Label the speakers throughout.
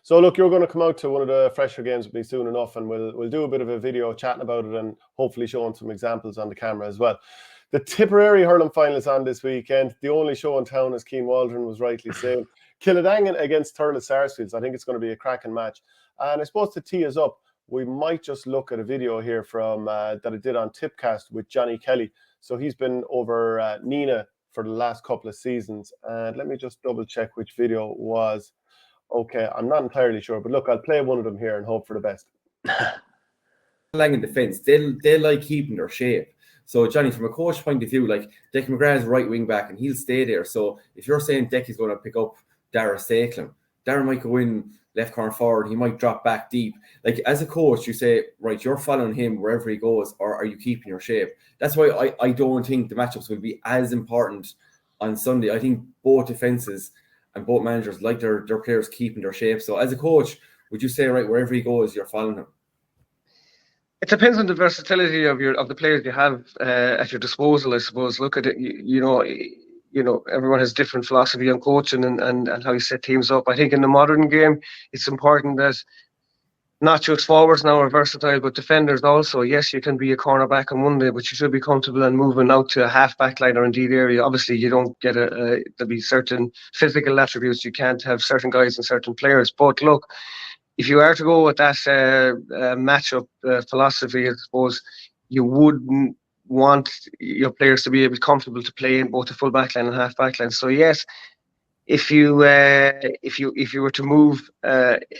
Speaker 1: So look, you're going to come out to one of the fresher games with me soon enough, and we'll do a bit of a video chatting about it and hopefully showing some examples on the camera as well. The Tipperary hurling final is on this weekend. The only show in town, as Keane Waldron was rightly saying. Kildangan against Thurles Sarsfields. I think it's going to be a cracking match. And I suppose to tee us up, we might just look at a video here from that I did on Tipcast with Johnny Kelly. So he's been over Nina for the last couple of seasons. And let me just double check which video it was. Okay, I'm not entirely sure, but look, I'll play one of them here and hope for the best.
Speaker 2: In defence, they like keeping their shape. So, Johnny, from a coach point of view, like Deck McGrath's right wing back and he'll stay there. So, if you're saying Deck is going to pick up Dara Stakelin, Dara might go in left corner forward, he might drop back deep. Like, as a coach, you say, right, you're following him wherever he goes, or are you keeping your shape? That's why I don't think the matchups will be as important on Sunday. I think both defences and both managers like their players keeping their shape. So, as a coach, would you say, right, wherever he goes, you're following him?
Speaker 3: It depends on the versatility of the players you have at your disposal, I suppose. Look at it, you know, everyone has different philosophy on coaching and how you set teams up. I think in the modern game, it's important that not just forwards now are versatile, but defenders also. Yes, you can be a cornerback on one day, but you should be comfortable in moving out to a half-back line or indeed area. Obviously, you don't get there'll be certain physical attributes. You can't have certain guys and certain players. But look, if you are to go with that matchup philosophy, I suppose you wouldn't want your players to be able comfortable to play in both the full back line and half back line. So yes, if you were to move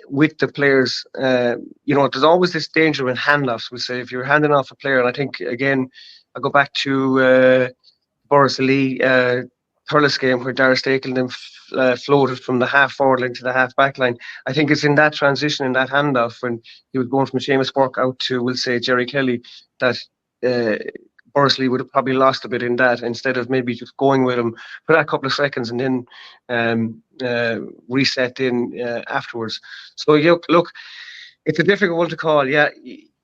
Speaker 3: with the players, you know, there's always this danger in handoffs. We say if you're handing off a player, and I think again, I go back to Boris Lee Thurles game where Dara Stakelin floated from the half forward line to the half back line. I think it's in that transition, in that handoff, when he was going from Seamus Burke out to, we'll say, Jerry Kelly, that Boris Lee would have probably lost a bit in that, instead of maybe just going with him for that couple of seconds and then reset in afterwards. So look, it's a difficult one to call. Yeah,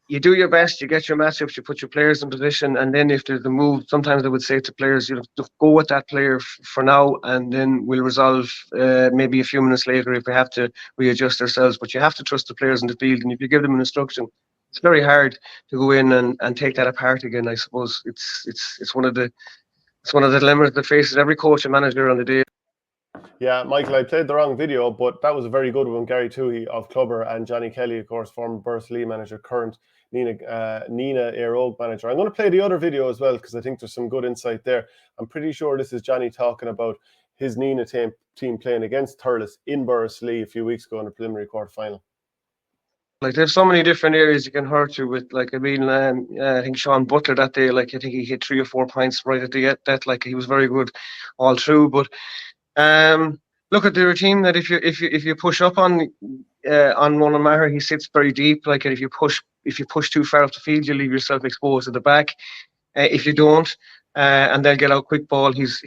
Speaker 3: you do your best, you get your matchups, you put your players in position, and then if there's a move, sometimes I would say to players, you know, just go with that player for now, and then we'll resolve maybe a few minutes later if we have to readjust ourselves. But you have to trust the players in the field, and if you give them an instruction, it's very hard to go in and take that apart again. I suppose it's one of the dilemmas that faces every coach and manager on the day.
Speaker 1: Yeah, Michael, I played the wrong video, but that was a very good one. Gary Toohey of Clubber and Johnny Kelly, of course, former Boris Lee manager, current Nina Air Oak manager. I'm going to play the other video as well because I think there's some good insight there. I'm pretty sure this is Johnny talking about his Nina team playing against Thurles in Boris Lee a few weeks ago in the preliminary quarter-final.
Speaker 3: Like, there's so many different areas you can hurt you with. Like, I mean, I think Sean Butler that day, like, I think he hit 3 or 4 points right at the end. That, like, he was very good all through. But look at the team that if you push up on Ronan Maher, he sits very deep. Like, if you push too far off the field, you leave yourself exposed at the back. If you don't, and they'll get out quick ball, he's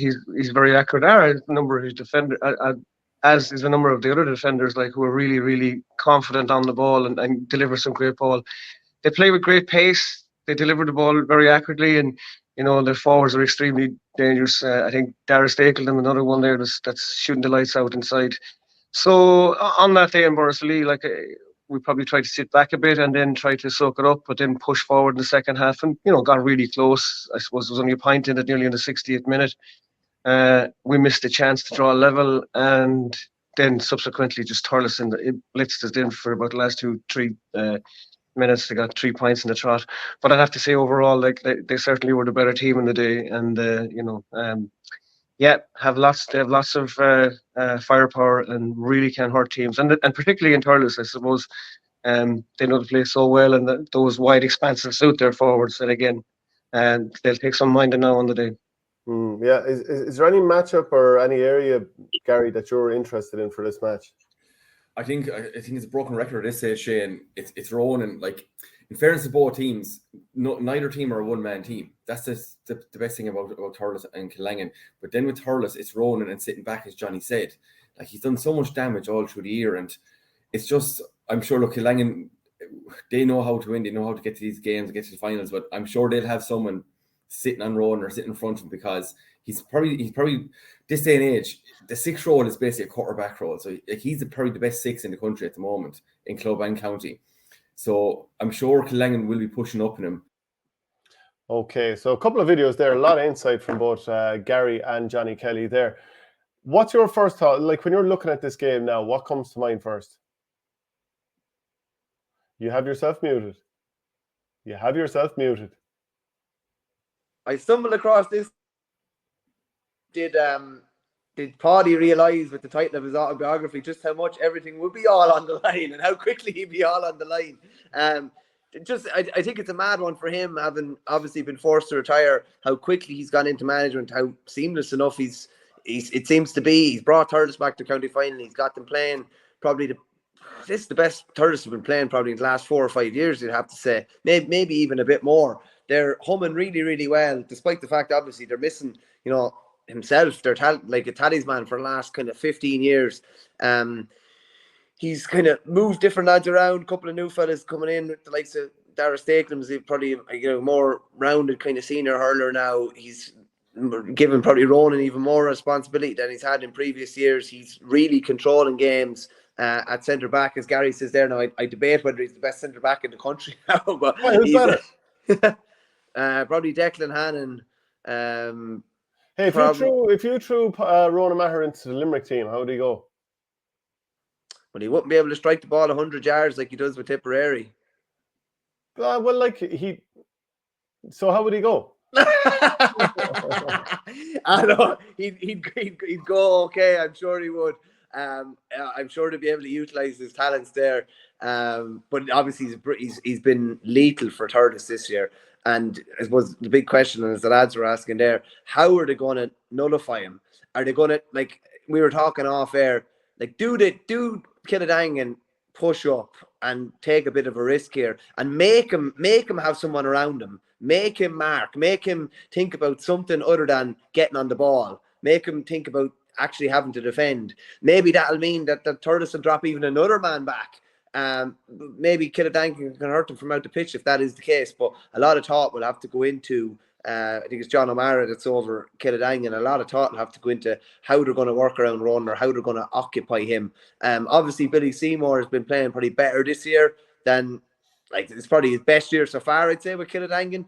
Speaker 3: very accurate. A number of his defenders, as is a number of the other defenders, like, who are really, really confident on the ball and deliver some great ball. They play with great pace. They deliver the ball very accurately, and you know, their forwards are extremely dangerous. I think Dara Stakelin, another one there that's shooting the lights out inside. So on that day in Boris Lee, like, we probably tried to sit back a bit and then try to soak it up, but then push forward in the second half, and you know, got really close. I suppose there was only a point in it nearly in the 60th minute. We missed a chance to draw a level, and then subsequently just Thurles it blitzed us in for about the last 2-3 minutes. They got 3 points in the trot. But I'd have to say overall, like, they certainly were the better team in the day, and you know, have lots of firepower and really can hurt teams, and particularly in Thurles, I suppose. They know the place so well, and those wide expanses suit their forwards. And again, they'll take some minding now on the day.
Speaker 1: Yeah, is there any matchup or any area, Gary, that you're interested in for this match?
Speaker 2: I think it's a broken record at this stage, Shane. It's Ronan. Like, in fairness to both teams, neither team are a one-man team. That's the best thing about Thurles and Kildangan. But then with Thurles, it's Ronan and sitting back, as Johnny said. Like, he's done so much damage all through the year, and it's just, I'm sure, look, Kildangan, they know how to win. They know how to get to these games, get to the finals. But I'm sure they'll have someone sitting on Rowan or sitting in front of him, because he's probably this day and age, the 6 role is basically a quarterback role. So like, he's probably the best 6 in the country at the moment in club and county. So I'm sure Killangan will be pushing up in him.
Speaker 1: Okay, so a couple of videos there, a lot of insight from both Gary and Johnny Kelly there. What's your first thought? Like when you're looking at this game now, what comes to mind first? You have yourself muted. You have yourself muted.
Speaker 4: I stumbled across this. Did Paddy realise with the title of his autobiography just how much everything would be all on the line and how quickly he'd be all on the line? I think it's a mad one for him, having obviously been forced to retire, how quickly he's gone into management, how seamless enough it seems to be. He's brought Thurles back to county final. He's got them playing probably this is the best Thurles have been playing probably in the last 4 or 5 years, you'd have to say. Maybe even a bit more. They're humming really, really well, despite the fact, obviously, they're missing, himself. They're like a talisman for the last kind of 15 years. He's kind of moved different lads around, a couple of new fellas coming in with the likes of Dara Stakehams, probably more rounded kind of senior hurler now. He's given probably Ronan even more responsibility than he's had in previous years. He's really controlling games at centre back, as Gary says there. Now I debate whether he's the best centre back in the country now, but
Speaker 1: who's better?
Speaker 4: Probably Declan Hannon.
Speaker 1: Hey, if you threw Ronan Maher into the Limerick team, how would he go?
Speaker 4: Well, he wouldn't be able to strike the ball 100 yards like he does with Tipperary.
Speaker 1: So how would he go?
Speaker 4: I know he'd go okay. I'm sure he would. I'm sure to be able to utilize his talents there. But obviously he's been lethal for Thurles this year. And I suppose the big question, as the lads were asking there, how are they going to nullify him? Are they going to, like we were talking off air, like do Kildangan push up and take a bit of a risk here and make him have someone around him, make him mark, make him think about something other than getting on the ball, make him think about actually having to defend. Maybe that'll mean that the Thurles will drop even another man back. Maybe Kildangan can hurt him from out the pitch if that is the case, but a lot of thought will have to go into I think it's John O'Mara that's over Kildangan. A lot of thought will have to go into how they're going to work around Ronan or how they're going to occupy him. Obviously Billy Seymour has been playing pretty better this year than, like, it's probably his best year so far, I'd say, with Kildangan.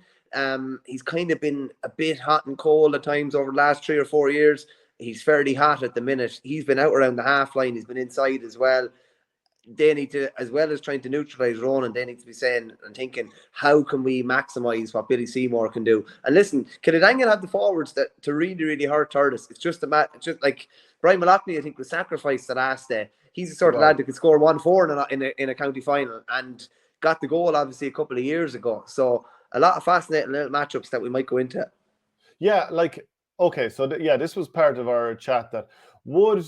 Speaker 4: He's kind of been a bit hot and cold at times over the last 3 or 4 years. He's fairly hot at the minute. He's been out around the half line. He's been inside as well. They need to, as well as trying to neutralise Ronan, they need to be saying and thinking, how can we maximise what Billy Seymour can do? And listen, Kildangan have the forwards to really, really hurt Thurles. It's just like Brian Malotny, I think, was sacrificed the last day. He's the sort of lad that could score 1-4 in a county final and got the goal, obviously, a couple of years ago. So a lot of fascinating little matchups that we might go into.
Speaker 1: Yeah, okay, so this was part of our chat that when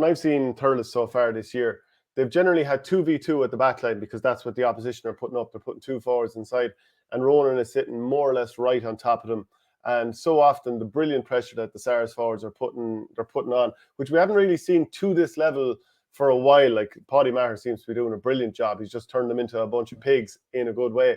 Speaker 1: I've seen Thurles so far this year, they've generally had 2v2 at the back line because that's what the opposition are putting up. They're putting 2 forwards inside, and Ronan is sitting more or less right on top of them. And so often the brilliant pressure that the Sars forwards are putting on, which we haven't really seen to this level for a while. Like Paddy Maher seems to be doing a brilliant job. He's just turned them into a bunch of pigs in a good way.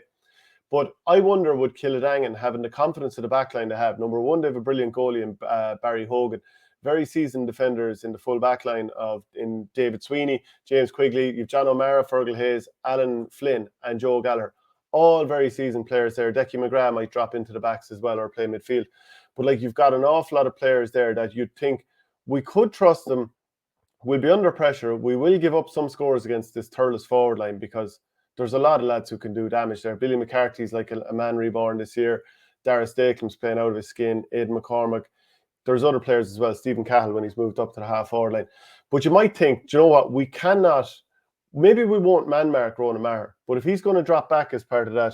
Speaker 1: But I wonder, would Kildangan having the confidence of the back line to have, number one, they have a brilliant goalie in Barry Hogan, very seasoned defenders in the full back line in David Sweeney, James Quigley, you've John O'Mara, Fergal Hayes, Alan Flynn, and Joe Gallagher. All very seasoned players there. Decky McGrath might drop into the backs as well or play midfield. But you've got an awful lot of players there that you'd think we could trust them. We'll be under pressure. We will give up some scores against this Thurles forward line because there's a lot of lads who can do damage there. Billy McCarthy's like a man reborn this year. Dara Stakehams playing out of his skin. Aidan McCormack. There's other players as well. Stephen Cahill when he's moved up to the half-forward line. But you might think, do you know what? We cannot, maybe we won't man-mark Ronan Maher, but if he's going to drop back as part of that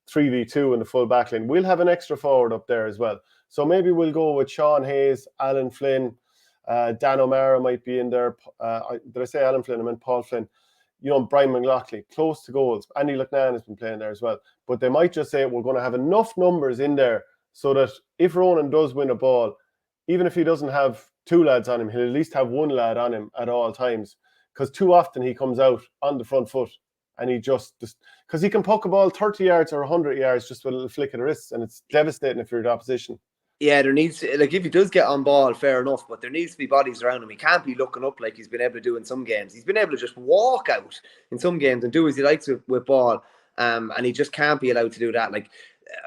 Speaker 1: 3v2 in the full back line, we'll have an extra forward up there as well. So maybe we'll go with Sean Hayes, Alan Flynn, Dan O'Mara might be in there. Did I say Alan Flynn? I meant Paul Flynn. Brian McLaughlin, close to goals. Andy Lucknan has been playing there as well. But they might just say we're going to have enough numbers in there so that if Ronan does win a ball, even if he doesn't have 2 lads on him, he'll at least have 1 lad on him at all times. Because too often he comes out on the front foot and he just because he can puck a ball 30 yards or 100 yards just with a little flick of the wrist, and it's devastating if you're the opposition.
Speaker 4: Yeah, there needs to, like, if he does get on ball, fair enough, but there needs to be bodies around him. He can't be looking up like he's been able to do in some games. He's been able to just walk out in some games and do as he likes with ball, and he just can't be allowed to do that. Like,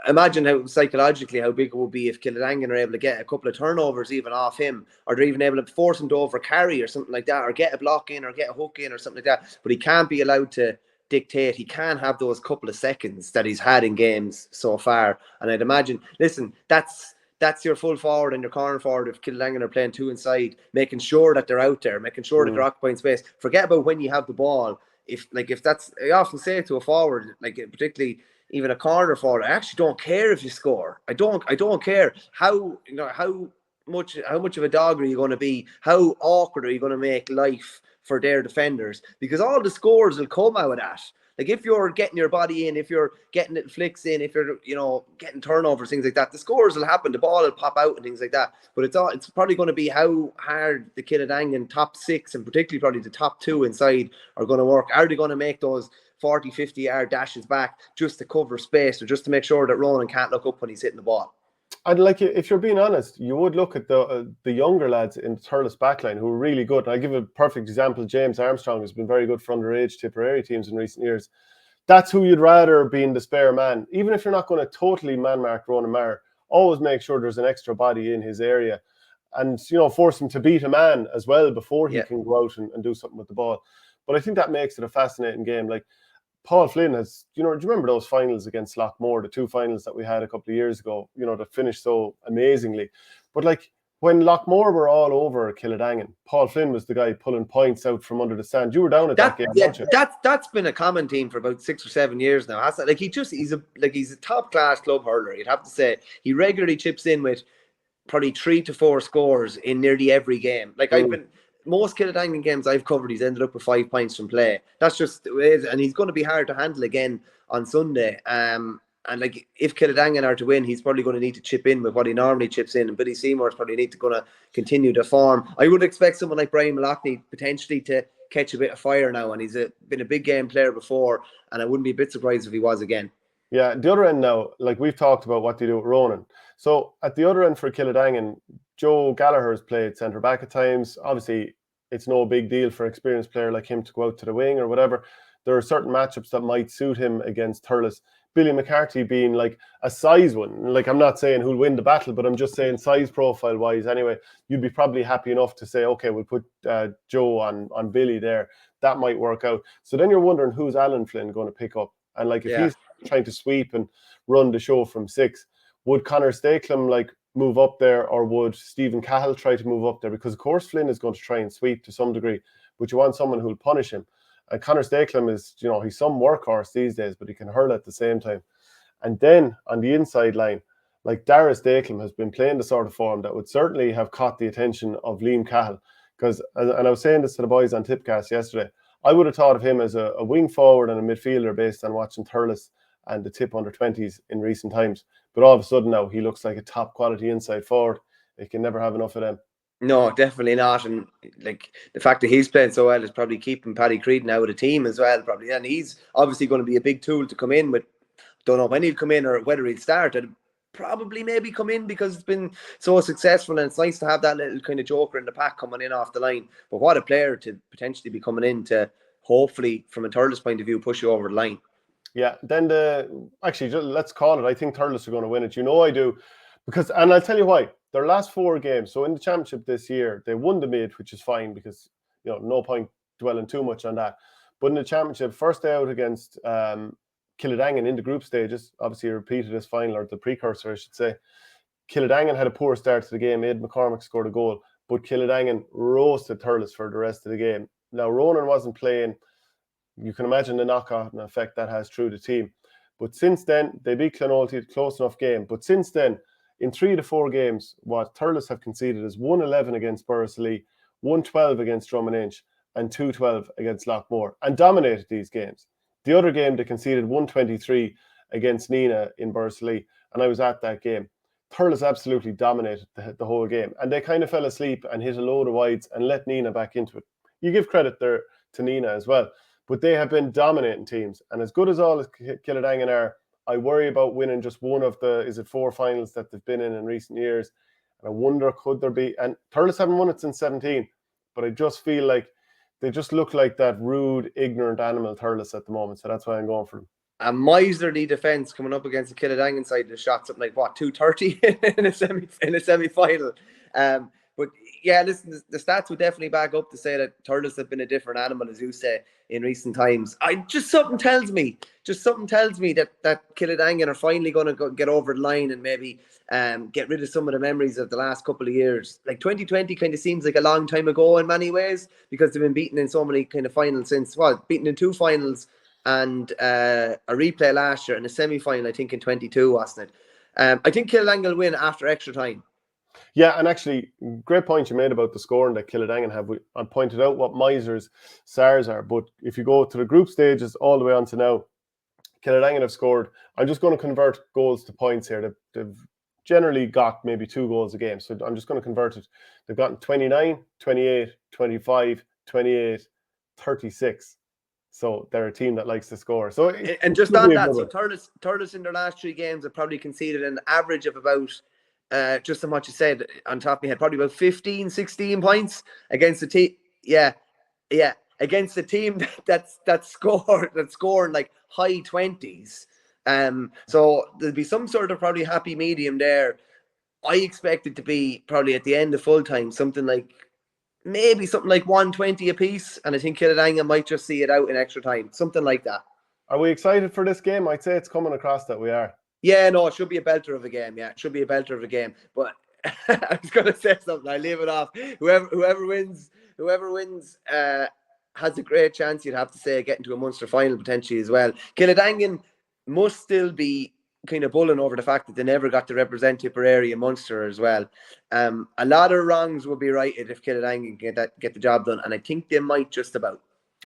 Speaker 4: imagine how psychologically how big it would be if Kildangan are able to get a couple of turnovers even off him, or they're even able to force him to over carry or something like that, or get a block in or get a hook in or something like that. But he can't be allowed to dictate. He can't have those couple of seconds that he's had in games so far. And I'd imagine, listen, that's your full forward and your corner forward if Kildangan are playing two inside, making sure that they're out there, making sure that they're occupying space. Forget about when you have the ball. If that's, I often say to a forward, like particularly even a corner forward, I actually don't care if you score. I don't care how much of a dog are you going to be, how awkward are you going to make life for their defenders, because all the scores will come out of that. Like, if you're getting your body in, if you're getting little flicks in, if you're, getting turnovers, things like that, the scores will happen, the ball will pop out and things like that. But it's probably going to be how hard the Kildangan top six, and particularly probably the top two inside, are going to work. Are they going to make those 40, 50-yard dashes back just to cover space, or just to make sure that Ronan can't look up when he's hitting the ball?
Speaker 1: I'd like, if you're being honest, you would look at the younger lads in the Thurles backline who are really good. And I'll give a perfect example. James Armstrong has been very good for underage Tipperary teams in recent years. That's who you'd rather be in the spare man. Even if you're not going to totally man-mark Ronan Maher, always make sure there's an extra body in his area, and force him to beat a man as well before he can go out and do something with the ball. But I think that makes it a fascinating game. Like, Paul Flynn has, do you remember those finals against Lockmore, the two finals that we had a couple of years ago, that finished so amazingly. But like, when Lockmore were all over Kildangan, Paul Flynn was the guy pulling points out from under the stand. You were down at that game, weren't you?
Speaker 4: That's been a common theme for about 6 or 7 years now, hasn't it? Like, he's a top class club hurler, you'd have to say. He regularly chips in with probably 3 to 4 scores in nearly every game. Like, most Kildangan games I've covered, he's ended up with 5 points from play. That's just the way it is, and he's going to be hard to handle again on Sunday. And like, if Kildangan are to win, he's probably going to need to chip in with what he normally chips in, and Billy Seymour's probably going to continue to form. I would expect someone like Brian Mallochny potentially to catch a bit of fire now, and he's been a big game player before, and I wouldn't be a bit surprised if he was again.
Speaker 1: Yeah, the other end now, like, we've talked about what they do with Ronan. So at the other end for Kildangan, Joe Gallagher's played centre back at times. Obviously, it's no big deal for an experienced player like him to go out to the wing or whatever. There are certain matchups that might suit him against Thurles. Billy McCarthy being like a size one. Like, I'm not saying who'll win the battle, but I'm just saying size profile wise anyway, you'd be probably happy enough to say, okay, we'll put Joe on Billy there. That might work out. So then you're wondering, who's Alan Flynn going to pick up? And like, if he's trying to sweep and run the show from 6, would Conor Stacklem like move up there, or would Stephen Cahill try to move up there? Because of course Flynn is going to try and sweep to some degree, but you want someone who'll punish him. And Conor Stacklem is, he's some workhorse these days, but he can hurl at the same time. And then on the inside line, like, Dara Stacklem has been playing the sort of form that would certainly have caught the attention of Liam Cahill. Because, and I was saying this to the boys on Tipcast yesterday, I would have thought of him as a wing forward and a midfielder based on watching Thurles and the Tip under-20s in recent times. But all of a sudden now, he looks like a top quality inside forward. You can never have enough of them.
Speaker 4: No, definitely not. And like, the fact that he's playing so well is probably keeping Paddy Creedon out of the team as well, probably. And he's obviously going to be a big tool to come in with. Don't know when he'll come in or whether he'll start. I'd probably maybe come in because it's been so successful, and it's nice to have that little kind of joker in the pack coming in off the line. But what a player to potentially be coming in to, hopefully, from a Thurles point of view, push you over the line.
Speaker 1: Yeah, then let's call it. I think Thurles are going to win it. I do. Because, and I'll tell you why. Their last 4 games, so in the championship this year, they won the mid, which is fine because, no point dwelling too much on that. But in the championship, first day out against Kildangan in the group stages, obviously repeated this final, or the precursor, I should say. Kildangan had a poor start to the game. Ed McCormick scored a goal, but Kildangan roasted Thurles for the rest of the game. Now, Ronan wasn't playing. You can imagine the knockout and effect that has through the team. But since then, they beat Clonoulty, close enough game. But since then, in 3 to 4 games, what Thurles have conceded is 1-11 against Borrisoleigh, 1-12 against Drummond-Inch, and 2-12 against Lockmore, and dominated these games. The other game, they conceded 1-23 against Nina in Borrisoleigh, and I was at that game. Thurles absolutely dominated the whole game, and they kind of fell asleep and hit a load of wides and let Nina back into it. You give credit there to Nina as well. but they have been dominating teams. And as good as all as Killadangan are, I worry about winning just one of the 4 finals that they've been in recent years. And I wonder, could there be, and Thurles haven't won it since 17, but I just feel like they just look like that rude, ignorant animal, Thurles, at the moment. So that's why I'm going for them.
Speaker 4: A miserly defence coming up against the Killadangan side that shot something like 230 in a semi-final. But yeah, listen, the stats would definitely back up to say that Thurles have been a different animal, as you say, in recent times. Something tells me that Killadangan are finally going to get over the line and maybe get rid of some of the memories of the last couple of years. Like 2020 kind of seems like a long time ago in many ways, because they've been beaten in so many kind of finals since, beaten in 2 finals and a replay last year and a semi-final, I think, in 22, wasn't it? I think Killadangan will win after extra time.
Speaker 1: Yeah, and actually, great point you made about the scoring that Killadangan have. I pointed out what Miser's SARs are, but if you go to the group stages all the way on to now, Killadangan have scored. I'm just going to convert goals to points here. They've generally got maybe 2 goals a game, so I'm just going to convert it. They've gotten 29, 28, 25, 28, 36. So they're a team that likes to score. So
Speaker 4: and just on that, so Thurles in their last 3 games have probably conceded an average of about, just on what you said on top of my head, probably about 15, 16 points against the team. Yeah, against the team that's scoring like high 20s. So there'll be some sort of probably happy medium there. I expect it to be probably at the end of full time, maybe something like 120 apiece, and I think Killadangan might just see it out in extra time, something like that.
Speaker 1: Are we excited for this game? I'd say it's coming across that we are.
Speaker 4: Yeah, no, it should be a belter of a game. Yeah, it should be a belter of a game. But I was going to say something. I leave it off. Whoever wins has a great chance, you'd have to say, getting to a Munster final potentially as well. Killadangan must still be kind of bulling over the fact that they never got to represent Tipperary and Munster as well. A lot of wrongs would be righted if Killadangan get the job done, and I think they might just about.